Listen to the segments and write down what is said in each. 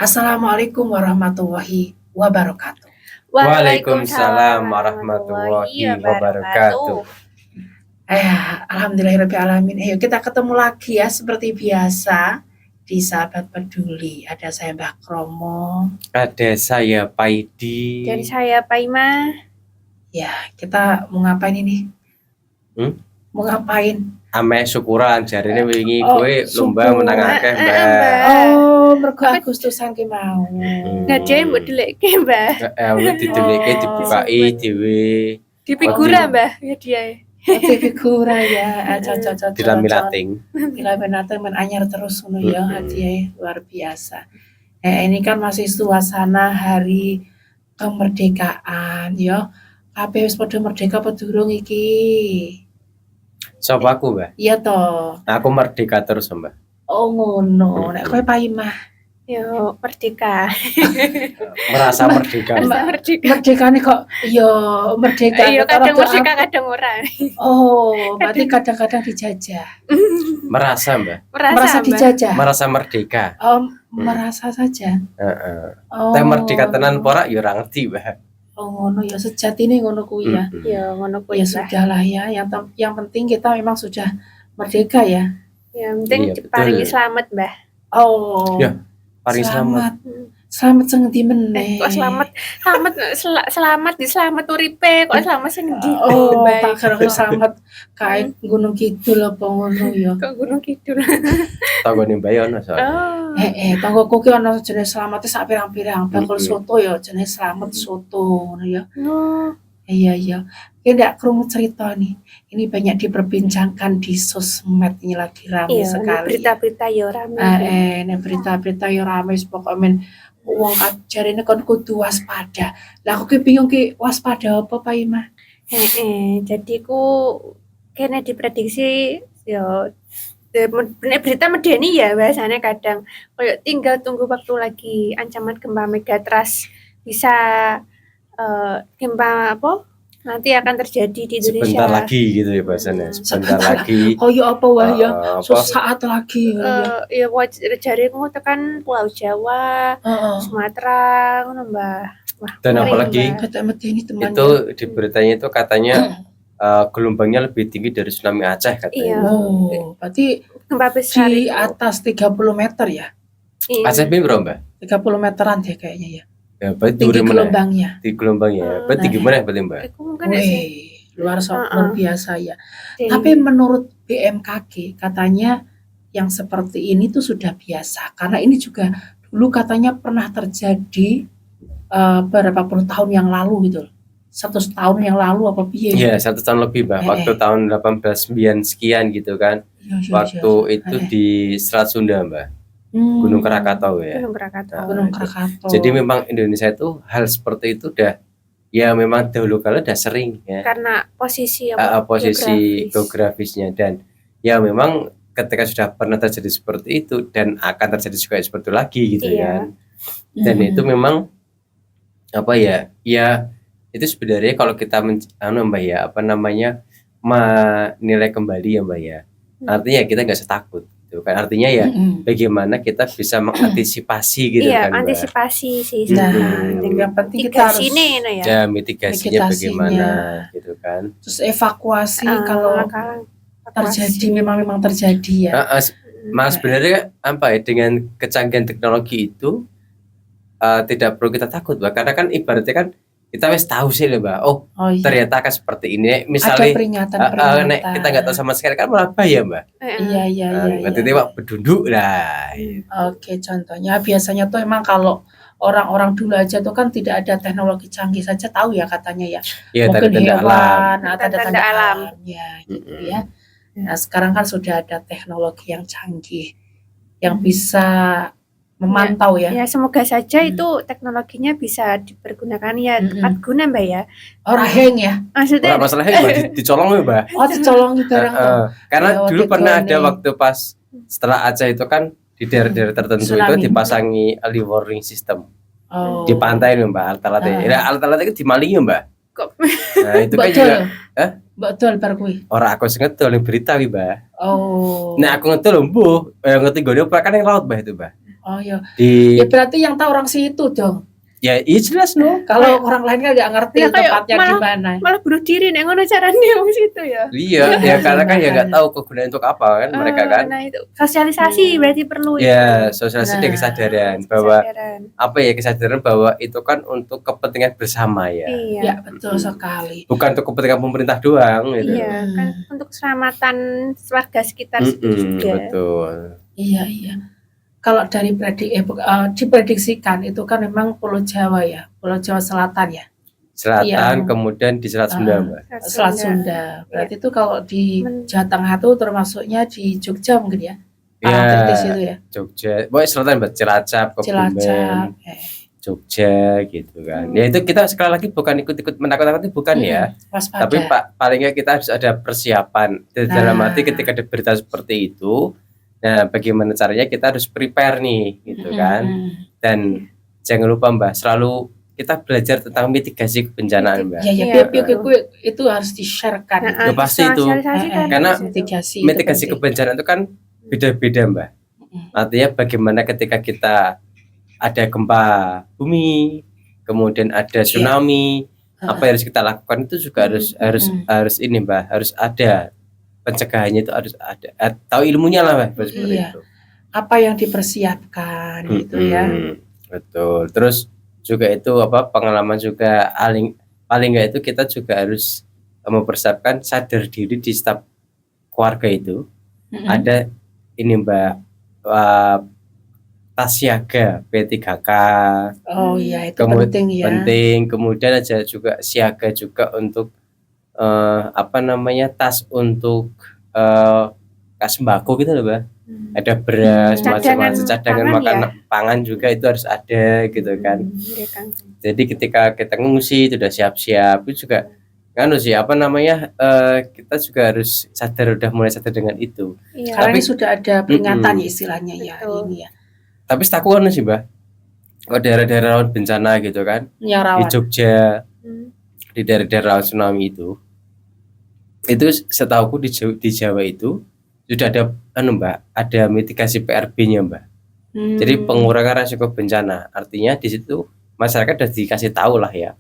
Assalamualaikum warahmatullahi wabarakatuh. Waalaikumsalam warahmatullahi wabarakatuh. Alhamdulillahirabbil alamin. Ayo kita ketemu lagi ya seperti biasa di Sahabat Peduli. Ada saya Mbah Kromo. Ada saya Paidi. Dan saya Paima. Ya, kita mau ngapain ini? Mau ngapain? Ame syukuran jarine wingi Oh, kowe lomba syukur. menang akeh, Mbak. Oh, mergo Agustusan ki mau. Ngajain mbok delekke, Mbah. Awet dideleke dibukai dhewe. Di figura, Mbah, ya dia. Oke, figura ya. Cocok. Dilamilating. Dilamilating men anyar terus ngono ya, hadiah luar biasa. Ini kan masih suasana hari kemerdekaan ya. Kabeh wis padha merdeka apa durung iki? Sapa aku, Mbak? Iya toh. Aku merdeka terus, Mbak. Oh ngono. Nek kowe Paimah Yo merdeka. Merasa merdeka. merdekane kok ya merdeka. Iya, kadang merdeka kadang ora. Oh, berarti kadang-kadang dijajah. Merasa, Mbak. Merasa dijajah. Merasa merdeka. Merasa saja. Heeh. Oh. Tapi merdeka tenan ora ya ora ngerti, Mbak. Oh ngono ya, sejatine ngono kuwi ya. Ya ngono kuwi. Ya sudahlah ya, yang penting kita memang sudah merdeka ya. Yang penting Iya, paringi betul. selamat, Mbah. Oh. Ya, paling selamat. Selamat sing endi meneh? Kok selamat diselamat uripe, kok selamat sing endi? Oh, Mbah. tak kira selamat kae Gunung Kidul apa ngono ya. Kok Gunung Kidul. Tanggone Mbak yo ono soalnya. Oh. Tanggoku ki ono jenis selamat sak pirang-pirang, bakul soto ya jenis selamat soto ngono ya. No. Iya. Ki ndak krungu cerita nih. Ini banyak diperbincangkan di sosmed, ini lagi ramai Iya, sekali. berita-berita ya rame. Nek berita-berita ya ramai pokoknya men wong jarine kon kudu waspada. Lah aku ki bingung ki waspada apa Pak Ima? Jadi ku kena diprediksi yo berita medeni ya biasanya kadang kayak tinggal tunggu waktu lagi ancaman gempa megatrust bisa gempa apa nanti akan terjadi di Indonesia. Sebentar lagi gitu ya bahasanya. Sebentar lagi. Oh ya apa wah ya? Apa? Saat lagi. Ya jarimu tekan Pulau Jawa, Sumatera ngono Mbah. Wah, Dan ngeri, apalagi Mbah. Kata medeni teman. itu di beritanya itu katanya gelombangnya lebih tinggi dari tsunami Aceh katanya. Iya. Oh, berarti Gempa besar di itu. atas 30 meter ya? Iya. Aceh berapa, Mbak? 30 meteran deh kayaknya ya. Ya, berarti Tinggi mana? gelombangnya. Di gelombangnya. Berarti gimana berarti, Mbak? Aku mungkin sih. Wih, luar biasa ya. Jadi, Tapi menurut BMKG katanya yang seperti ini tuh sudah biasa. Karena ini juga dulu katanya pernah terjadi berapa puluh tahun yang lalu gitu loh. 100 tahun yang lalu apa piye? Iya, 1 tahun lebih, Mbak. Waktu tahun 1809 sekian gitu kan. Iya. Waktu itu di Selat Sunda, Mbak. Gunung Krakatau ya. Gunung Krakatau. Gunung Krakatau. Jadi memang Indonesia itu hal seperti itu udah ya memang dahulu kala udah sering ya. Karena posisi Posisi geografisnya dan ya memang ketika sudah pernah terjadi seperti itu dan akan terjadi juga seperti itu lagi gitu kan. Dan itu memang apa ya? Ya itu sebenarnya kalau kita Mbak ya, menilai kembali ya Mbak ya. Artinya kita nggak usah takut gitu kan. Artinya ya bagaimana kita bisa mengantisipasi gitu kan, Mbak. Antisipasi sih. Yang penting kita harus ya mitigasinya bagaimana gitu kan. Terus evakuasi kalau terjadi memang terjadi ya. Mas sebenarnya apa ya dengan kecanggihan teknologi itu tidak perlu kita takut, Mbak. Karena kan ibaratnya kan kita wis tahu sih loh, Mbak. Iya. Ternyata kan seperti ini. Misalnya ada peringatan. Kita nggak tahu sama sekali kan malah bahaya, Mbak. Iya. Berarti Pak bedunduk lah. Oke, contohnya biasanya tuh emang kalau orang-orang dulu aja tuh kan tidak ada teknologi canggih saja tahu ya katanya ya. Iya, mungkin tanda-tanda alam. tanda-tanda alam ya gitu ya. Nah, sekarang kan sudah ada teknologi yang canggih yang bisa memantau ya. Ya semoga saja itu teknologinya bisa dipergunakan ya tepat guna Mbak ya. Orang heng ya. Maksudnya masalahnya Mbak dicolong ya, Mbak. Oh, dicolong barang. Karena dulu pernah ada waktu pas setelah Aceh itu kan di daerah-daerah tertentu itu dipasangi early warning system. Di pantai nih Mbak, alat-alatnya. Ya alat-alatnya itu dimalingi Mbak. Kok? Nah, itu kan juga Betul bar kuwi. Ora aku sing ngedol yang berita wi, Mbak. Oh. Nah, aku ngedol mbuh, ngerti gone kan yang laut, Mbak itu, Mbak. Oh ya. Di Ya berarti yang tahu orang situ dong. ya iya jelas no. Kalau orang lain kan nggak ngerti Ya, kayak tempatnya di mana. malah bunuh diri nek ngono carane wong situ ya. Iya, ya karena kan ya nggak tahu kegunaan untuk apa kan mereka kan. Nah itu sosialisasi berarti perlu Ya, itu. sosialisasi dan Nah, kesadaran bahwa Kesadaran. apa ya kesadaran bahwa itu kan untuk kepentingan bersama ya. Iya. Ya betul sekali. Bukan untuk kepentingan pemerintah doang gitu. Iya, kan untuk keselamatan warga sekitar situ juga. Betul. Iya iya. Kalau dari diprediksikan itu kan memang Pulau Jawa ya, Pulau Jawa Selatan ya, Selatan Yang- kemudian di Selat Sunda, Mbak. Selat Sunda. Berarti itu kalau di Jawa Tengah itu termasuknya di Jogja mungkin ya, Parangtritis itu ya, Jogja. Pokoknya selatan Mbak, Cilacap, Cilacap. Kebumen, Jogja gitu kan. Ya itu kita sekali lagi bukan ikut-ikut menakut-nakuti bukan ya. Waspada. Tapi paling nggak kita harus ada persiapan. Dalam Nah. arti ketika ada berita seperti itu, nah bagaimana caranya kita harus prepare nih gitu kan. Dan jangan lupa Mbak, selalu kita belajar tentang mitigasi kebencanaan Mbak. Ya Iya. itu harus di-sharekan. Nah, Ya, pasti itu. sosialisasi kan Karena harus itu. Mitigasi. itu Mitigasi penting. kebencanaan itu kan beda-beda Mbak. Artinya bagaimana ketika kita ada gempa bumi, kemudian ada tsunami, apa yang harus kita lakukan itu juga harus ini Mbak, harus ada pencegahannya, itu harus ada, tahu ilmunya lah Mbak, seperti Iya. itu. Apa yang dipersiapkan gitu ya. Betul. Terus juga itu apa pengalaman juga paling nggak itu kita juga harus mempersiapkan sadar diri di setiap keluarga itu. Ada ini Mbak, tas siaga P3K. Oh iya itu Kemudian penting ya. penting. Kemudian aja juga siaga juga untuk apa namanya, tas untuk kas sembako gitu loh Mbak. Ada beras, macam-macam cadangan makanan pangan juga itu harus ada gitu kan. Jadi ketika kita ngungsi itu udah siap-siap, itu juga kan sih apa namanya, kita juga harus sadar, udah mulai sadar dengan itu. Iya. Karena Tapi- ini sudah ada peringatan ya istilahnya ya Betul. ini ya. Tapi setahu kan sih Mbak, kalau daerah-daerah rawan bencana gitu kan, Yang di rawan. Jogja, di daerah-daerah rawan tsunami itu setahuku di Jawa itu sudah ada Mbak, ada mitigasi PRB-nya Mbak. Jadi pengurangan risiko bencana. Artinya di situ masyarakat sudah dikasih tahu lah ya.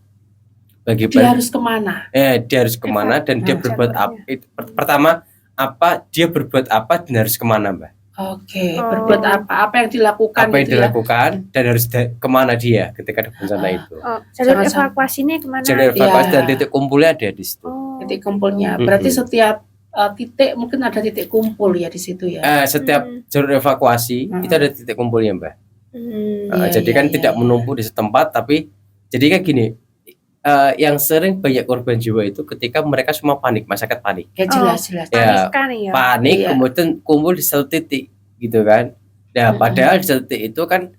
Dia harus kemana? Dia harus kemana dan dia berbuat apa. Pertama, dia berbuat apa dan harus kemana Mbak. Oke, berbuat apa yang dilakukan Apa yang gitu ya. dilakukan dan harus kemana dia ketika ada bencana itu. Jalur Jangan evakuasinya kemana? Jalur evakuasi Iya. dan titik kumpulnya ada di situ. Titik kumpulnya. Berarti setiap titik mungkin ada titik kumpul ya di situ ya. Setiap jalur evakuasi itu ada titik kumpulnya Mbak. Jadi kan tidak menumpuk di setempat, tapi jadi kan gini, yang sering banyak korban jiwa itu ketika mereka semua panik, masyarakat panik. Ya jelas. Ya, ya. panik Iya. kemudian kumpul di satu titik gitu kan. Nah, padahal di satu titik itu kan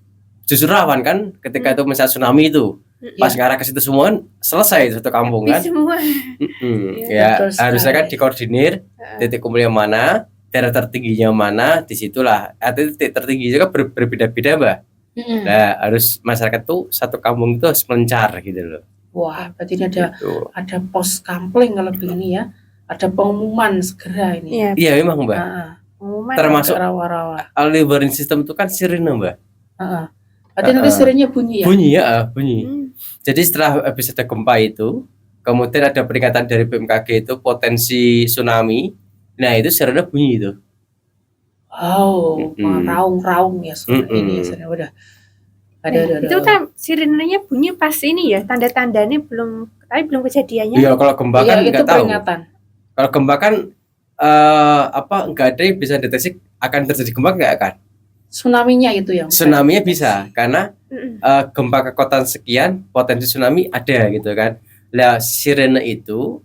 justru rawan kan ketika itu misalnya tsunami itu. Pas ngarah ke situ semua kan selesai satu kampung kan. Semua. Ya, betul harusnya kan sekali. dikoordinir titik kumpulnya mana, daerah tertingginya mana, disitulah. Titik tertinggi juga berbeda-beda Mbak. Nah, harus masyarakat tuh satu kampung itu harus mencar gitu loh. Wah, berarti ini Gitu. ada pos kampling kalau begini ya. Ada pengumuman segera ini. Iya memang Mbak. Pengumuman Termasuk rawa-rawa. early warning system itu kan sirine Mbak. Berarti nanti sirennya bunyi ya. Bunyi ya, bunyi. Jadi setelah habis ada gempa itu, kemudian ada peringatan dari BMKG itu potensi tsunami. Nah itu sirene bunyi itu. Oh, raung-raung ya ini ya sirene udah. Ada. Itu kan sirenenya bunyi pas ini ya, tanda-tandanya belum kejadiannya. Iya kalau gempa kan itu nggak tahu. peringatan. Kalau gempa kan nggak ada yang bisa deteksi akan terjadi gempa nggak akan. Tsunami-nya itu yang Tsunami-nya bisa karena gempa kekuatan sekian potensi tsunami ada gitu kan. Lah sirene itu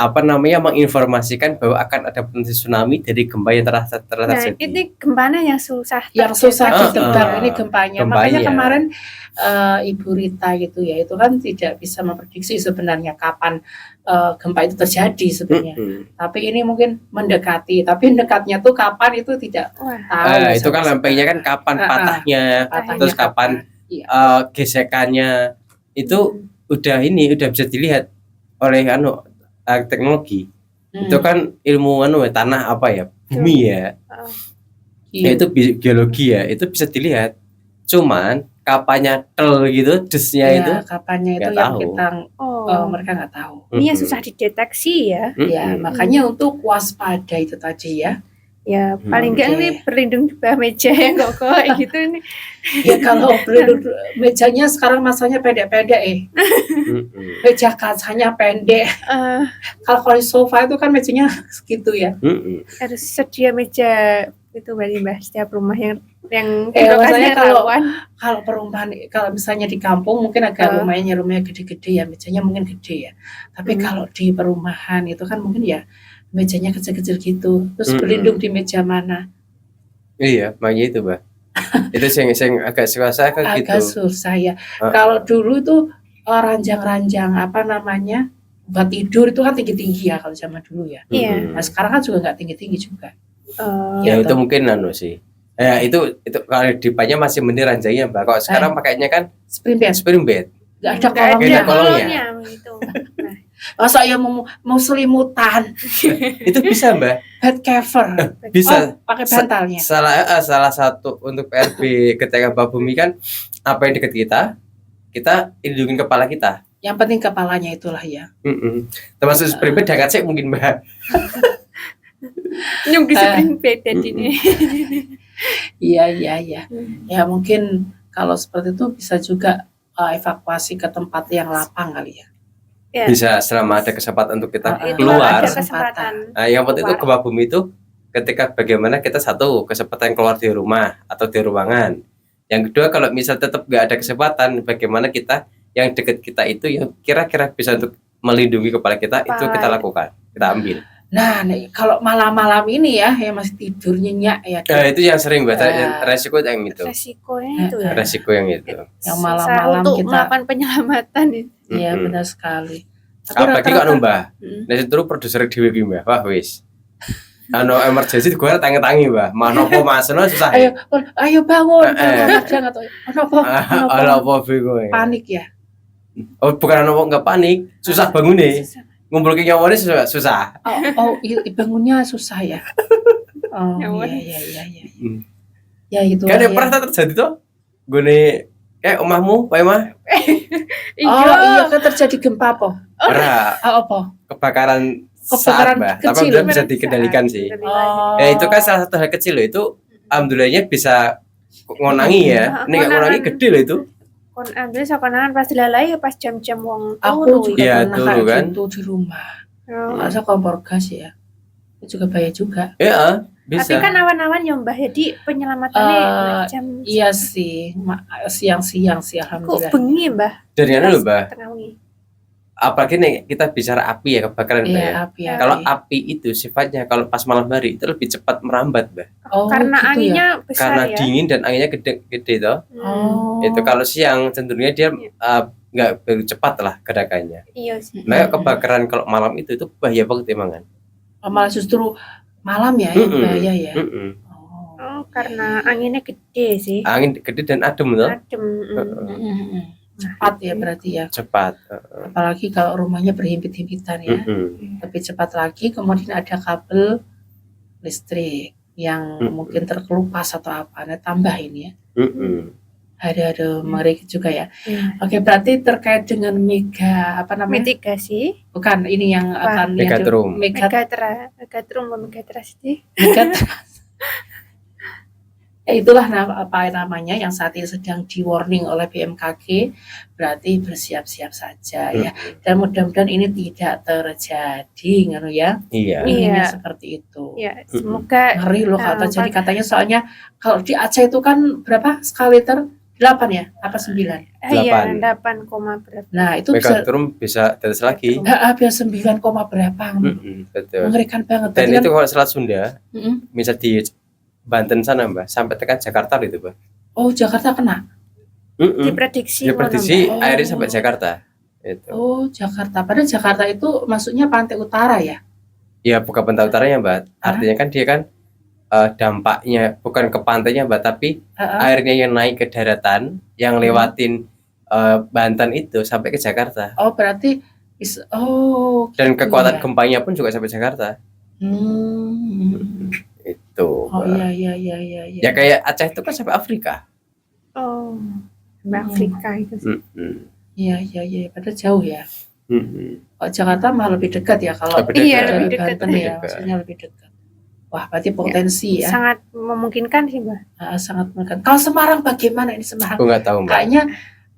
apa namanya menginformasikan bahwa akan ada potensi tsunami dari gempa yang telah terjadi. Ini gempanya yang susah. Yang susah ditebak ini gempanya. Makanya kemarin Ibu Rita gitu ya, itu kan tidak bisa memprediksi sebenarnya kapan gempa itu terjadi sebenarnya. Tapi ini mungkin mendekati. Tapi dekatnya tuh kapan itu tidak tahu. Itu kan lempengnya kan kapan patahnya, terus kapan gesekannya itu udah bisa dilihat oleh teknologi. Itu kan ilmu tanah apa ya, bumi ya. Ya Iya. itu geologi ya, itu bisa dilihat. Cuman kapannya tel gitu, desnya itu Ya, kapannya itu nggak yang tahu. kita Oh, mereka nggak tahu. ini yang Mm-mm. susah dideteksi ya. Ya, Mm-mm. makanya untuk waspada itu tadi ya. Ya, paling enggak Oke. nih berlindung di bawah meja yang kokoh kayak gitu nih. Ya kalau pelindung mejanya sekarang masanya pendek-pendek Mm-mm. meja kacanya pendek. Eh, Kalau di sofa itu kan mejanya segitu ya. Mm-mm. harus sedia meja itu berarti Mbak setiap rumah yang di Eh, lokasi maksudnya yang kalau- rawan. Kalau perumahan, kalau misalnya di kampung mungkin agak rumahnya gede-gede ya, mejanya mungkin gede ya. Tapi kalau di perumahan itu kan mungkin ya mejanya kecil-kecil gitu. Terus berlindung di meja mana? Iya, makanya itu, Mbak. Itu sing agak susah kan gitu. Agak susah ya. Ah. Kalau dulu itu ranjang-ranjang apa namanya buat tidur itu kan tinggi-tinggi ya kalau zaman dulu ya. Iya. Mm-mm. Nah sekarang kan juga nggak tinggi-tinggi juga. Ya Iya, itu toh. mungkin sih. Ya itu kalau di depannya masih mending ranjangnya, Mbak. Kalau sekarang pakainya kan Spring bed spring bed. nggak ada Nggak kolongnya. ada kolongnya. gitu. Masa ya mau selimutan, Itu bisa, Mbak. bed cover, Bisa. pakai bantalnya. Salah satu untuk PRB ketika Mbak Bumi kan apa yang dekat kita lindungin kepala kita. Yang penting kepalanya itulah ya. Mm-mm. Termasuk spring bed dekat sih mungkin, Mbak. Nyung di spring bed ini. Iya. Ya mungkin kalau seperti itu bisa juga evakuasi ke tempat yang lapang kali ya. Ya. Bisa selama ada kesempatan untuk kita Itu keluar. Ada kesempatan. Nah, yang penting itu keluar. gempa bumi itu ketika bagaimana kita satu kesempatan keluar dari rumah atau di ruangan. Yang kedua kalau misal tetap nggak ada kesempatan, bagaimana kita yang dekat kita itu yang kira-kira bisa untuk melindungi kepala kita itu kita lakukan, kita ambil. Nah, nih, kalau malam-malam ini ya masih tidur nyenyak ya. Nah, itu yang sering Mbak, Ya. resiko yang itu. Resikonya itu ya. Resiko yang itu. Yang Susah malam-malam untuk kita. melakukan penyelamatan ya. Iya Mm-mm. benar sekali. Tapi Apalagi rata-rata- kalau Mbak, Mm. nah itu produser dhewe ki Mbak. Wah wis. Emergency gue tangi-tangi Mbak. Manopo masno susah. Ayo bangun, Eh. jangan tuh. Kenapa Apa bingung. panik ya? Oh, bukan ono nggak panik, susah bangun nih. Susah. Ngumpulin nyawane susah. Bangunnya susah ya. Oh Nyawan. iya. Hmm. Ya itu. Kan yang pernah terjadi tuh. Gue omahmu, Pak Emah, Iya kan terjadi gempa apa? pernah Apa? kebakaran Kebakaran saat, Mbak. Tapi kecil. alhamdulillah bisa dikendalikan sih. Oh. Ya itu kan salah satu hal kecil loh itu. Alhamdulillahnya bisa ngonangi ya. Ini nggak ngonangi gede loh itu. Ambil sekonangan pas dilalai ya pas jam-jam wong Aku turu. juga Iya, pernah dulu kayak kan. gitu di rumah. Oh. Masa kompor gas ya? Itu juga bahaya juga. Ya, bisa. Tapi kan awan-awan ya Mbah, jadi penyelamatannya jam Iya sih, siang-siang sih kok alhamdulillah. bengi Mbah. Dari mana loh, Mbak? Tengah wengi. Apalagi nih kita bicara api ya, kebakaran Mbak ya. Iya, api. Kalau api itu sifatnya kalau pas malam hari itu lebih cepat merambat, Mbak. Oh, Karena gitu ya? anginnya besar Karena ya. dingin dan anginnya gede toh. Oh. Itu kalau siang cenderungnya dia nggak begitu cepat lah gerakannya. Iya sih. Nah, kebakaran kalau malam itu bahaya banget emang kan. Malah justru malam ya yang Mm-mm. bahaya ya. Mm-mm. Oh. Oh, karena anginnya gede sih. Angin gede dan adem toh. Adem. Cepat ya berarti ya. Cepat. Apalagi kalau rumahnya berhimpit-himpitan ya. Mm-mm. Lebih cepat lagi, kemudian ada kabel listrik yang mungkin terkelupas atau apa. Nah, tambahin ya. Mm-mm. Ada mengeri juga ya. Iya. Oke, berarti terkait dengan apa namanya? Mitigasi. Bukan ini yang Apa? akan Megatrum. Megatron sih. Itulah apa namanya yang saat ini sedang di warning oleh BMKG, berarti bersiap-siap saja ya. Dan mudah-mudahan ini tidak terjadi, ngono ya. Iya. Inginnya Iya. seperti itu. Ya, semoga Ngeri loh kalau terjadi, katanya soalnya kalau di Aceh itu kan berapa skala liter? 8 ya? Apa 9? iya 8. 8, berapa. Nah, itu bisa Megatrum bisa terus lagi. biar 9, berapa. Betul. Mengerikan banget. Dan Berarti itu kalau Selat Sunda, Mm-mm. misal di Banten sana Mbak, sampai tekan Jakarta itu Mbak. Oh, Jakarta kena. Diprediksi. Diprediksi ngono, Mbak. airnya Oh. sampai Jakarta. Itu. Oh, Jakarta. Padahal Jakarta itu maksudnya pantai utara ya? Ya bukan pantai utaranya Mbak. Artinya kan dia kan dampaknya bukan ke pantainya Mbak, tapi airnya yang naik ke daratan, yang lewatin Banten itu sampai ke Jakarta. Oh, berarti Dan gitu kekuatan ya. gempanya pun juga sampai Jakarta. Hmm. Itu. gitu. Oh iya. Ya kayak Aceh itu kan sampai Afrika. Oh, sampai Afrika itu sih. Iya. Padahal jauh ya. Kalau Jakarta malah lebih dekat ya kalau Lebih dekat. Iya, dari lebih dekat. Banten Lebih ya, dekat. maksudnya lebih dekat. Wah, berarti potensi ya. Sangat memungkinkan sih, Mbak. Sangat mungkin. Kalau Semarang bagaimana ini Semarang? Aku nggak tahu Mbak. Kayaknya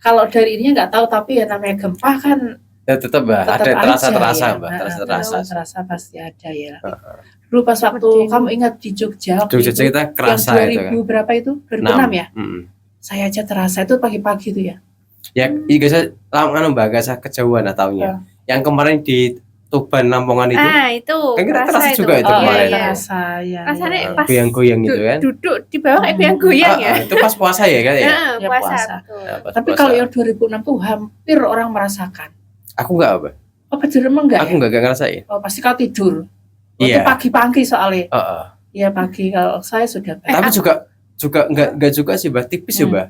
kalau dari ininya nggak tahu, tapi ya namanya gempa kan Ya tetap Mbak, tetap ada terasa aja ya. Mbak, terasa. Terasa pasti ada ya. Dulu pas waktu kamu ingat di Jogja, Jogja itu, kita kerasa yang 2000 itu kan. berapa itu? 2006 ya? Saya aja terasa itu pagi-pagi itu ya. Ya, iya saya Mbak, gak saya kejauhan taunya. Yang kemarin di Tuban Lampongan itu. Itu Kan kita kerasa terasa itu. juga itu kemarin. Iya. Terasa ya. Rasanya pas goyang-goyang gitu kan. Duduk di bawah kayak goyang-goyang ya. Itu pas puasa ya kan ya? Ya, Puasa. puasa. Betul. Ya, pas Tapi puasa. kalau yang 2006 tuh hampir orang merasakan. Aku enggak apa? Oh, betul emang enggak Aku ya? enggak ngerasain. Oh, pasti kau tidur. Oh, Iya. itu pagi-pagi soalnya. Heeh. Iya pagi, kalau saya sudah pagi. Tapi juga enggak juga sih, Mbak. Tipis ya, Mbak.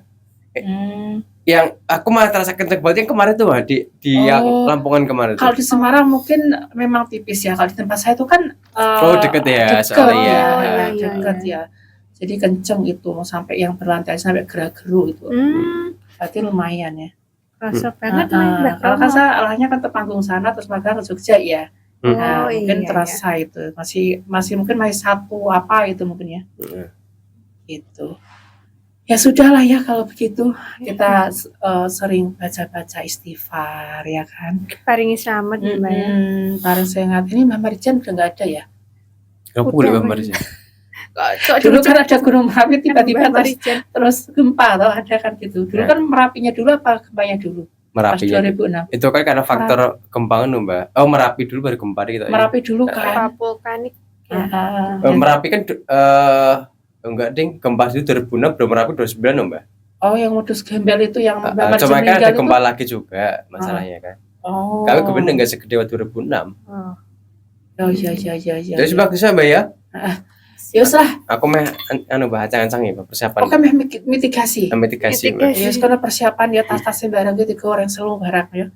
Yang aku malah terasa kenceng banget yang kemarin tuh, Mbak, di yang Lampongan kemarin tuh. Kalau di Semarang mungkin memang tipis ya. Kalau di tempat saya itu kan deket ya, deket soalnya ya. deket ya. Jadi kenceng itu, mau sampai yang berlantai sampai gerak-geru itu. Berarti lumayan ya. Rasa banget Kalau kan saya alahnya kan ke panggung sana terus magang ke Jogja ya. Nah, mungkin terasa itu masih mungkin masih satu apa itu mungkin ya. Gitu. Ya sudahlah ya kalau begitu, kita sering baca-baca istighfar ya kan. Paringi selamat Mbak ya. Bareng sehat. Ini Mbak Marijan udah nggak ada ya? Kamu boleh Mbak Marijan. Dulu kan ada Gunung Merapi tiba-tiba terus gempa atau ada kan gitu. Dulu kan Merapinya dulu apa gempanya dulu? Merapi Pas 2006. Itu kan karena faktor gempa kan Mbak. Oh, Merapi dulu baru gempa gitu. Merapi dulu kan. Vulkanik. Merapi kan enggak ding, gempa itu 2006, belum Merapi 2009 Mbak. Oh, yang modus gembel itu yang cuma kan ada gempa lagi juga masalahnya kan. Oh. Kami kebetulan enggak segede waktu 2006. Oh iya. Jadi bagusnya Mbak ya. Ya usah. Aku meh Mbak ancang-ancang ya persiapan. Oke, meh mitigasi. Mitigasi. Ya sekarang persiapan ya tas-tasnya barang gitu goreng seluruh barang ya.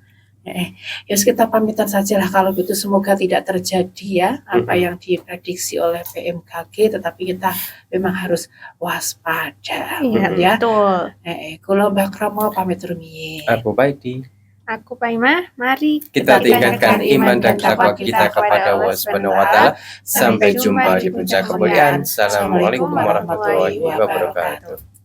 Ya kita pamitan saja lah kalau gitu, semoga tidak terjadi ya apa yang diprediksi oleh BMKG, tetapi kita memang harus waspada ya. Betul. Kula Mbak Kromo pamit rumiyin. Aku Paidi. Aku Paimah, mari kita tingkatkan iman dan takwa kita kepada Allah Subhanahu wa taala. Sampai jumpa di puncak kemuliaan. Assalamualaikum warahmatullahi wabarakatuh.